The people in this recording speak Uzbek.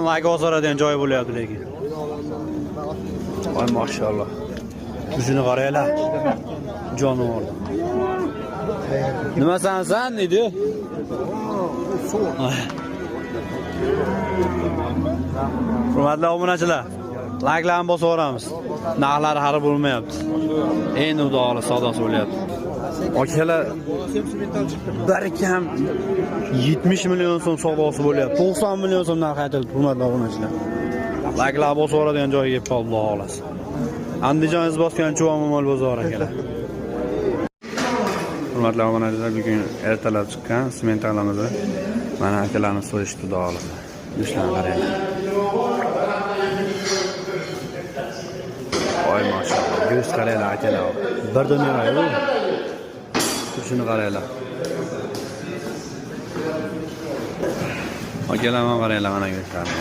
Like bozoradigan joy bo'lyapti lekin. Voy maşallah. Yuzini qaranglar. Jonivor. Nima san deydi? Hurmatli obunachilar, like'larni bosib o'ramiz. Narxlari hali bo'lmayapti. Endi xudoga savdosi bo'lyapti. Akalar bir kam 70 million so'm savdosi bo'lyapti. 90 million so'm narx aytildi, hurmatli obunachilar. Like'larni bosib o'radigan joyga kelib qoldi, Alloh xolasi. Andijon izbosgan Chuvan mol bozori akalar. Hurmatli obunachilar, bugun ertalab chiqqan sement tag'lamizni mana akalarni so'yishdi, xudo xolasi. Yushlarni qaranglar. Voy maşallah, göz qaranglar akalar. Bir dunyo yo'q. Shuni qaranglar. Akalar, mana qaranglar, mana go'shtlarni.